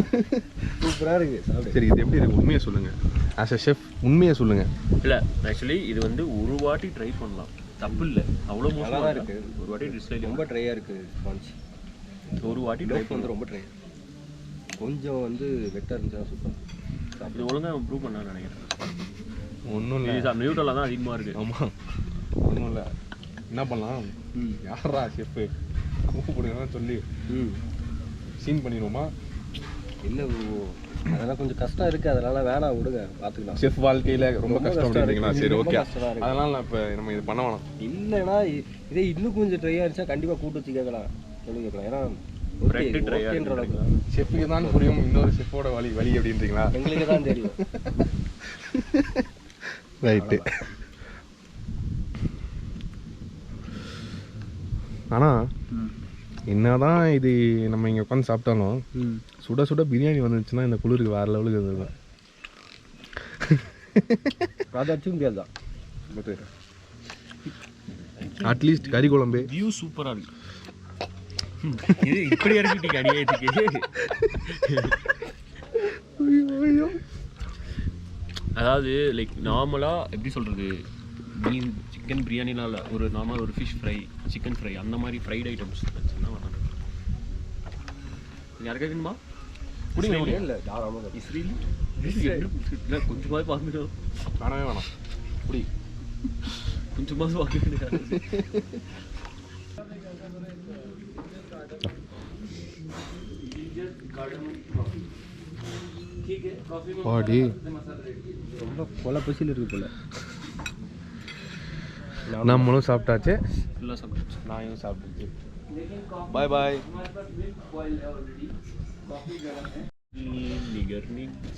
சூப்பராக இருக்குது சாப்பிடு. சரி இது எப்படி இருக்கு உண்மையை சொல்லுங்கள், ஆஸ் அ ஷெஃப் உண்மையை சொல்லுங்கள். இல்லை ஆக்சுவலி இது வந்து ஒரு வாட்டி ட்ரை பண்ணலாம், தப்பு இல்லை, அவ்வளோ நல்லா மோசமாக இருக்குது. ஒரு வாட்டி டிஸ்லைக் ரொம்ப ட்ரையாக இருக்குது ஸ்பான்ஸ். ஒரு வாட்டி ட்ரை ட்ரை வந்து ரொம்ப ட்ரை, கொஞ்சம் வந்து வெட்டாக இருந்துச்சுன்னா சூப்பர். இது ஒழுங்காக ப்ரூவ் பண்ணான்னு நினைக்கிறேன். ஒன்றும் இல்லை, நியூட்ரலாக தான் அதிகமாக இருக்குது. ஆமாம் ஒன்றும் இல்லை. என்ன பண்ணலாம், யாரா ஷெஃப்பு கூப்பிடுங்கன்னு சொல்லி சீன் பண்ணிடுவோமா? இல்லை அதெல்லாம் கொஞ்சம் கஷ்டம் இருக்குது, அதனால வேணாம் விடுங்க, பார்த்துக்கலாம். ஷெஃப் வாழ்க்கையில் ரொம்ப கஷ்டப்படுறீங்களா? சரி ரொம்ப ஓகே, கஷ்டமா இருக்கு. அதனால நான் இப்போ நம்ம இது பண்ண வேணாம். இல்லைன்னா இதே இன்னும் கொஞ்சம் ட்ரையாக இருந்துச்சா கண்டிப்பாக கூட்டு வச்சு கேட்கலாம், சொல்லி கேட்கலாம். ஏன்னா ஓகேன்ற அளவுக்கு தான். ஷெஃப்புக்கு தான் புரியும் இன்னொரு ஷெஃப்போட வழி அப்படின்றீங்களா? எங்களுக்கு தான் தெரியும். ரைட்டு. ஆனால் என்னதான் இது நம்ம இங்கே உட்காந்து சாப்பிட்டாலும் சுட சுட பிரியாணி வந்துச்சுன்னா இந்த குளிருக்கு வேறு லெவலுக்கு இருந்தது. அதாச்சும் முடியாது தான், அட்லீஸ்ட் கறி குழம்பு வியூ சூப்பராக இருக்கு. இது இப்படி இறக்கிட்டீங்க அடியாயிட்டுக்கு. அதாவது லைக் நார்மலாக எப்படி சொல்கிறது, மீன் சிக்கன் பிரியாணிலாம் இல்லை, ஒரு நார்மல் ஒரு ஃபிஷ் ஃப்ரை, சிக்கன் ஃப்ரை, அந்த மாதிரி ஃப்ரைட் ஐட்டம்ஸ் வச்சுன்னா வேணாம். யாருக்கு வேணுமா? குடிங்க. இல்லை தாராளமாக இஸ்ரீல் இல்லை, கொஞ்சமாவது பார்த்துட்டு வேணவே வேணாம், குடி கொஞ்சமாவது பார்க்க வேண்டியது. பாடி ரொம்ப கொலை பசியில் இருக்குது போல. நம்மளும் சாப்பிட்டாச்சு, ஃபுல்லாக சாப்பிட்டு நாயும் சாப்பிட்டுச்சு. பாய் பாய்.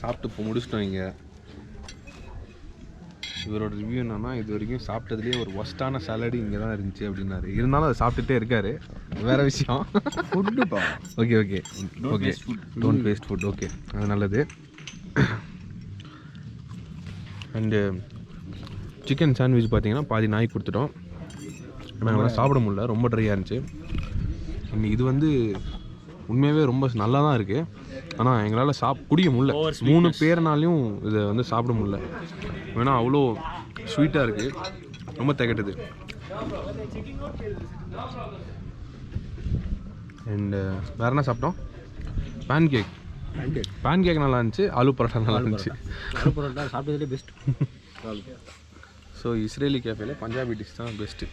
சாப்பிட்டு இப்போ முடிச்சிட்டோம். இங்கே இவரோட ரிவ்யூ என்னன்னா, இது வரைக்கும் சாப்பிட்டதுலேயே ஒரு ஒஸ்ட்டான சாலடு இங்கே தான் இருந்துச்சு அப்படின்னாரு. இருந்தாலும் அதை சாப்பிட்டுட்டே இருக்காரு, வேற விஷயம். ஃபுட்டுப்பா. Okay okay okay, don't waste food. Okay, அது நல்லது. அண்டு சிக்கன் சாண்ட்விச் பார்த்தீங்கன்னா பாதி நாய் கொடுத்துட்டோம். ஆனால் சாப்பிட முடியல, ரொம்ப ட்ரையாக இருந்துச்சு. இது வந்து உண்மையாகவே ரொம்ப நல்லா தான் இருக்குது, ஆனால் எங்களால் குடிக்க முடியல. 3 பேர்னாலையும் இதை வந்து சாப்பிட முடியல. ஏன்னா அவ்வளோ ஸ்வீட்டாக இருக்குது, ரொம்ப திகட்டுது. அண்டு வேறு என்ன சாப்பிட்டோம்? பேன் கேக் நல்லா இருந்துச்சு, ஆலு பரோட்டா நல்லா இருந்துச்சு. ஆலு பரோட்டா சாப்பிட்டதுலேயே பெஸ்ட். ஸோ இஸ்ரேலி கேஃபேல பஞ்சாபி டிஷ் தான் பெஸ்ட்டு.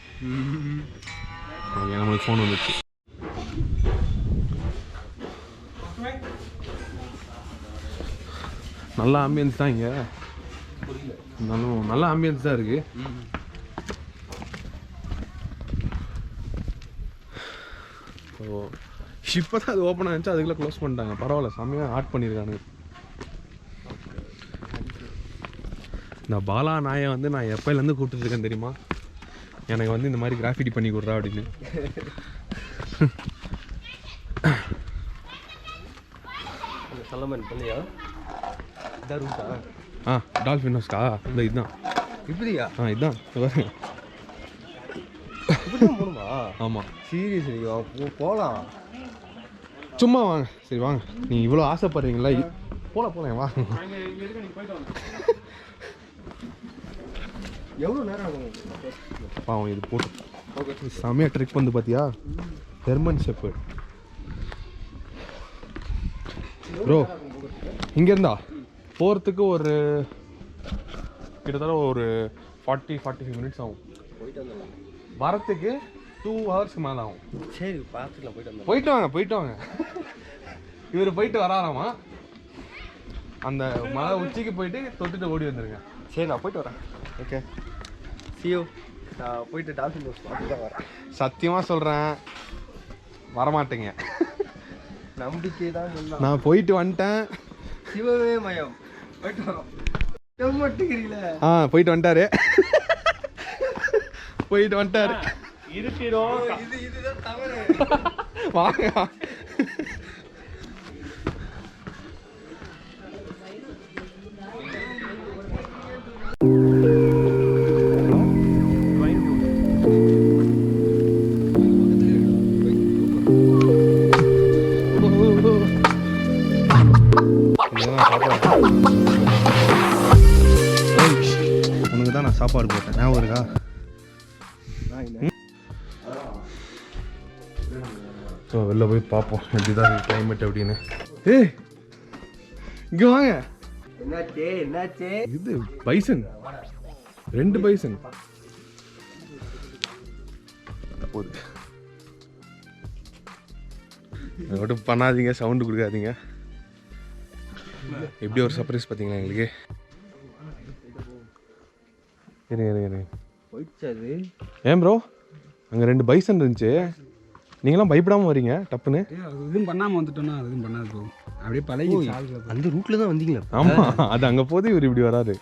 ஓகே, நம்மளுக்கு ஃபோன் வந்துச்சு. நல்ல ஆம்பியன்ஸ் தான் இங்கே, நல்ல ஆம்பியன்ஸ் தான் இருக்குது. ஸோ இப்போ தான் அது ஓப்பன் ஆகிடுச்சு, அதுக்குள்ளே க்ளோஸ் பண்ணிட்டாங்க. பரவாயில்ல, செம்மையாக ஆட் பண்ணியிருக்கானுங்க. இந்த பாலா நாயை வந்து நான் எப்போலேருந்து கூப்பிட்டுருக்கேன் தெரியுமா? எனக்கு வந்து இந்த மாதிரி கிராஃபிட்டி பண்ணி கொடுறா அப்படின்னு. சலமன் பண்ணியா? இதான் ரூட்டா? டால்ஃபின் ஹவுஸ்க்கா? இந்த இதுதான். இப்படியா? இதுதான் பாருங்க. போகணுமா? ஆமாம், சீரியஸ் போகலாம். சும்மா வாங்க. சரி வாங்க, நீங்கள் இவ்வளோ ஆசைப்படுறீங்களா? போகலாம் வாங்க. எவ்வளோ நேரம் ஆகும்? பாவம் இது போட்டு செம்மையாக ட்ரிக் வந்து பார்த்தியா? German shepherd bro. இங்கேருந்தா போகிறதுக்கு ஒரு கிட்டத்தட்ட ஒரு 40-45 மினிட்ஸ் ஆகும். வரத்துக்கு 2 ஹவர்ஸ்க்கு மேலே ஆகும். சரி பார்த்துக்கலாம், போயிட்டு வாங்க. இவர் போயிட்டு வராராமா, அந்த மலை உச்சிக்கு போயிட்டு தொட்டுட்டு ஓடி வந்துருங்க. சரி நான் போயிட்டு வரேன். Okay, see you. நான் போயிட்டு டால்ஃபின் ஹவுஸ் பார்த்து தான் வரேன். சத்தியமாக சொல்கிறேன், வரமாட்டேங்க. நம்பிக்கை தான். நான் போயிட்டு வந்துட்டேன். சிவமே மயம். போயிட்டு வரோம். போயிட்டு வந்துட்டாரு. போயிட்டு வந்துட்டாரு. இருட்டிடும். இதுதான் தவறு. வாங்க. உனக்கு தான் நான் சாப்பாடு போட்டேன், ஞாபகம் இருக்கா? ஸோ வெளில போய் பார்ப்போம் எப்படி தான் கிளைமேட் அப்படின்னு. ஏய் இங்கே வாங்க. என்னாச்சு இது பைசன், 2 பைசன் போகுது. மட்டும் பண்ணாதீங்க, சவுண்டு கொடுக்காதீங்க. எப்படி ஒரு சர்ப்ரைஸ் பார்த்தீங்களா எங்களுக்கு? இருங்க. போயிடுச்சு அது. ஏன் ப்ரோ, அங்கே 2 பைசன் இருந்துச்சு, நீங்களாம் பயப்படாமல் வரீங்க டப்புன்னு? அது எதுவும் பண்ணாமல் வந்துட்டோம்னா அது எதுவும் பண்ணாது ப்ரோ. அப்படியே பழகி அந்த ரூட்டில் தான் வந்தீங்களா? ஆமாம், அது அங்கே போது இவர் இப்படி வராது.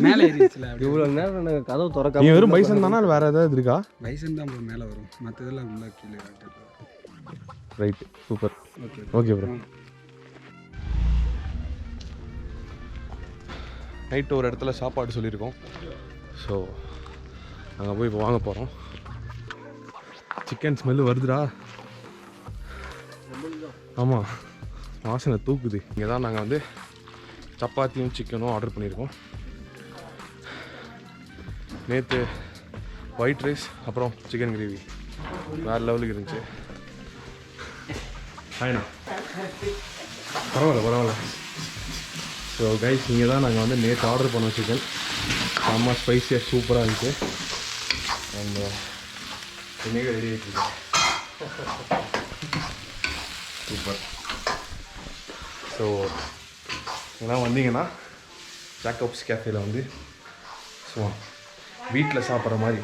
மேலே ஏறிடுச்சுல. இவ்வளோ நேரம் நாங்கள் கதவு திறக்க. நீ வெறும் பைசன் தானே, வேறு ஏதாவது இருக்கா? பைசன் தான் ப்ரோ மேலே வரும், மற்றதெல்லாம் உள்ள கீழே. Right, super. Okay bro. Night ஒரு இடத்துல சாப்பாடு சொல்லியிருக்கோம். ஸோ அங்கே போய் இப்போ வாங்க போகிறோம். சிக்கன் ஸ்மெல்லு வருதுடா. ஆமாம், வாசனை தூக்குது. இங்கே தான் நாங்கள் வந்து சப்பாத்தியும் சிக்கனும் ஆர்டர் பண்ணியிருக்கோம். நேற்று ஒயிட் ரைஸ் அப்புறம் சிக்கன் கிரேவி வேறு லெவலுக்கு இருந்துச்சு. ஆயினா பரவாயில்ல. ஸோ கைஸ், இங்கே தான் நாங்கள் வந்து நேற்று ஆர்டர் பண்ணோம் சிக்கன். செம்ம ஸ்பைஸியாக சூப்பராக இருந்துச்சு. அண்ட் இன்னைக்கு ரெடி ஆகிட்டு சூப்பர். ஸோ இதெல்லாம் வந்தீங்கன்னா ஜாக்கப்ஸ் கேஃபேல வந்து சும்மா வீட்டில் சாப்பிட்ற மாதிரி.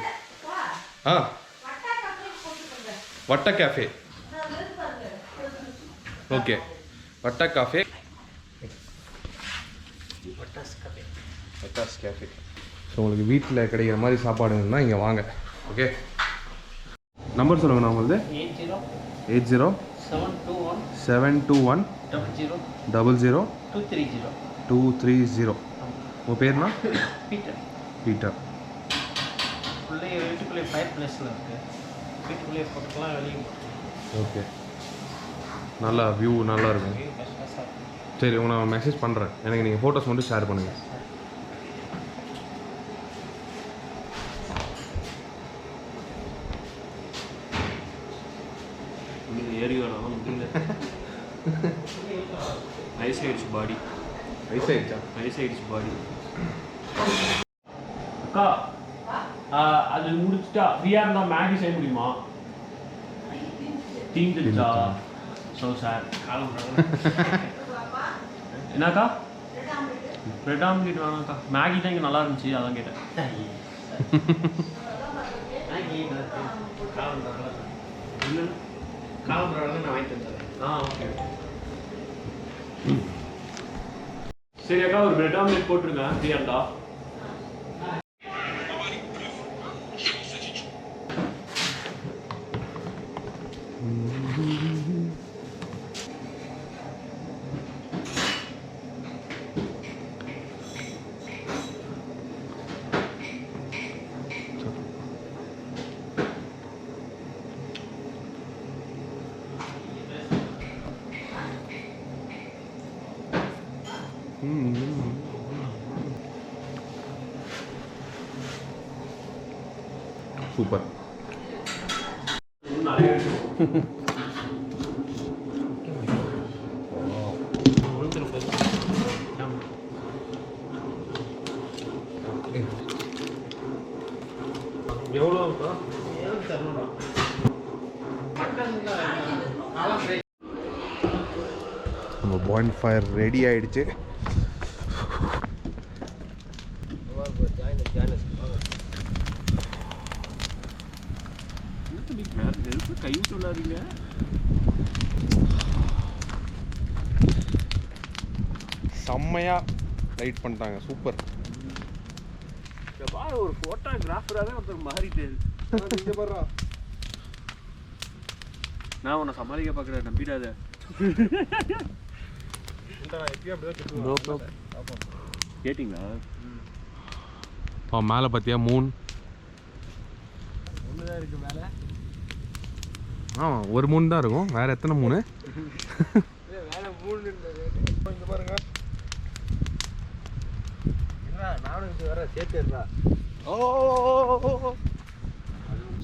வட்டா கேஃபே. ஓகே, வட்டா காஃபே, வட்டாஸ் கேஃபே. ஸோ உங்களுக்கு வீட்டில் கிடைக்கிற மாதிரி சாப்பாடு வேணும்னா இங்கே வாங்க. ஓகே, நம்பர் சொல்லுங்கள். நான் உங்களுக்கு 80 721 00 230. உங்கள் பேர்னா? பீட்டர். வீட்டுக்குள்ளே 5+ல இருக்கு. வீட்டுக்குள்ளே போட்டுக்கலாம், வெளியே. ஓகே, நல்லா வியூ நல்லா இருக்கும். சரி, உங்களை நான் மெசேஜ் பண்ணுறேன். எனக்கு நீங்கள் ஃபோட்டோஸ் மட்டும் ஷேர் பண்ணுங்கள். ஏரியாலாம் முடியல. ஐஸ் ஆயிடுச்சு பாடி. ஐஸ் ஆயிடுச்சு பாடி. அக்கா, அது முடிச்சுட்டா ஃப்ரீயாக இருந்தால் மேகி செய்ய முடியுமா? தீந்துச்சா? ஸோ சார் காலம் என்னக்கா? Bread omelette வேணாக்கா. மேகி தான் இங்கே நல்லா இருந்துச்சு, அதான் கேட்டேன். ஓகே. சரி அக்கா, ஒரு பிரெட் ஆம்லேட் போட்டுருங்க ஃப்ரீயாக இருந்தா. சூப்பர். எவ்வளோ? நம்ம பான் ஃபயர் ரெடி ஆயிடுச்சு. கை சொல்லாதீங்க. செம்மையாக லைட் பண்ணிட்டாங்க. சூப்பர். ஒரு ஃபோட்டோகிராஃபராகவே ஒருத்தர் மாறிட்டேன். நான் உன்னை சமாளிக்க பார்க்குறேன், நம்பிடாத. கேட்டிங்களா? மேலே பார்த்தியா மூன்? ஒரு மூணு தான் இருக்கும். வேற எத்தனை மூணு?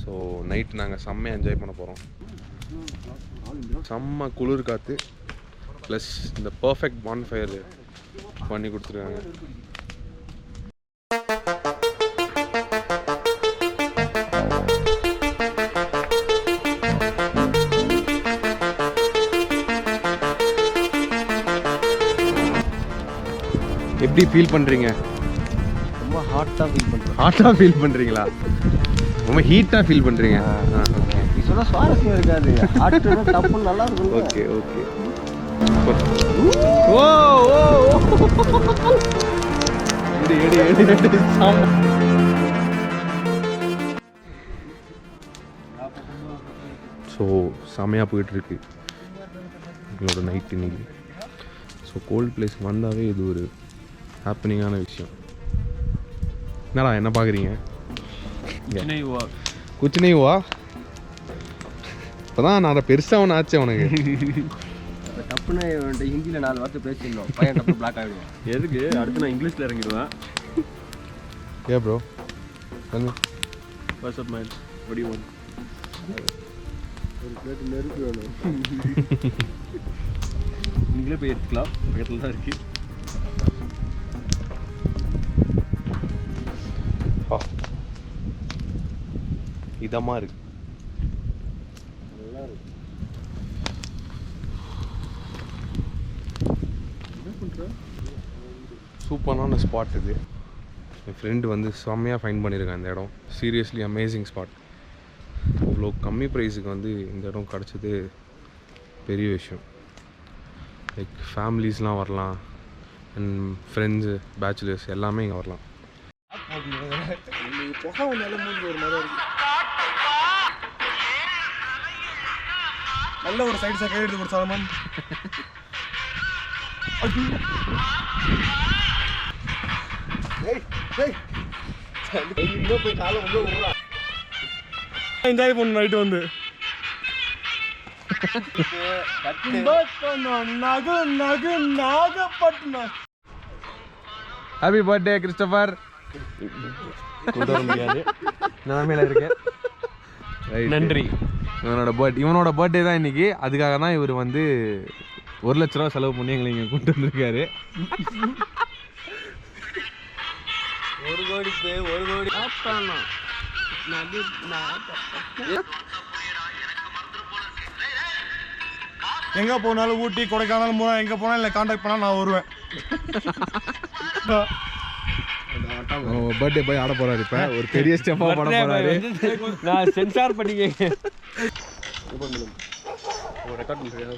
ஸோ நைட் நாங்கள் செம்மையாக என்ஜாய் பண்ண போகிறோம். செம்ம குளிர் காற்று ப்ளஸ் இந்த பர்ஃபெக்ட் பான்ஃபயர் பண்ணி கொடுத்துருக்காங்க. எப்படி ஃபீல் பண்ணுறீங்க? ரொம்ப ஹாட்டாக ஃபீல் பண்ணுறேன். ஹாட்டாக ஃபீல் பண்ணுறீங்களா? ரொம்ப ஹீட்டாக ஃபீல் பண்ணுறீங்க. நீ சொன்ன சுவாரஸ்யம் இருக்காது. ஹாட்டு டப்புன்னு நல்லா இருக்கும். Okay okay. ஓ எடு எடு எடு எடு. ஸோ செமையாக போயிட்டுருக்கு எங்களோட நைட் இன்னைக்கு. ஸோ கோல்ட் பிளேஸ் வந்தாவே இது ஒரு ஹாப்பனிங்கான விஷயம். என்னடா என்ன பார்க்குறீங்க? குச்சினைவா? இப்போ தான் நான் பெருசாக ஒன்று ஆச்சு அவனுக்கு. டப்புன்னு ஹிந்தியில் 4 வார்த்தை பேசிடணும், பையன் டப்பு பிளாக் ஆகிடுவான். எதுக்கு? அடுத்து நான் இங்கிலீஷில் இறங்கிடுவேன். Yeah bro. Tell me. What's up man? What do you want? ஒரு பிளேட் நெருப்பு வேணும். நீங்களே போய் எடுத்துக்கலாம், பக்கத்தில் தான் இருக்கு. இதமாக இருக்கு. நல்லா இருக்கு. சூப்பரான ஸ்பாட் இது. என் ஃப்ரெண்டு வந்து செம்மையாக ஃபைன் பண்ணியிருக்கான் இந்த இடம். Seriously amazing spot. இவ்வளோ கம்மி ப்ரைஸுக்கு வந்து இந்த இடம் கிடச்சது பெரிய விஷயம். லைக் ஃபேமிலிஸ்லாம் வரலாம் அண்ட் ஃப்ரெண்ட்ஸு பேச்சுலர்ஸ் எல்லாமே இங்கே வரலாம். நல்ல ஒரு சைடு சைடு எடுத்து கொடுத்தாலும் என்ஜாய் பண்ண நைட்டு வந்து ஹாப்பி பர்த்டே கிறிஸ்டோபர். கொண்டு வர முடியாது, நிலைமையில இருக்கு. நன்றி. இவனோட பர்த்டே தான் இன்னைக்கு. அதுக்காக தான் இவர் வந்து 1 லட்ச ரூபா செலவு பண்ணி எங்களை இங்கே கூப்பிட்டு வந்திருக்காரு. 1 கோடி பே 1 கோடி எங்க போனாலும் ஊட்டி கொடைக்கானல் மூலம் எங்க போனாலும் இல்லை கான்டாக்ட் பண்ணா நான் வருவேன். பர்த்டே போய் ஆட போறாரு. இப்ப ஒரு பெரிய ஸ்டெப்பா பண்ண போறாரு. நான் சென்சார் பண்ணிக்கங்க. ரெக்கார்ட் பண்றேன்.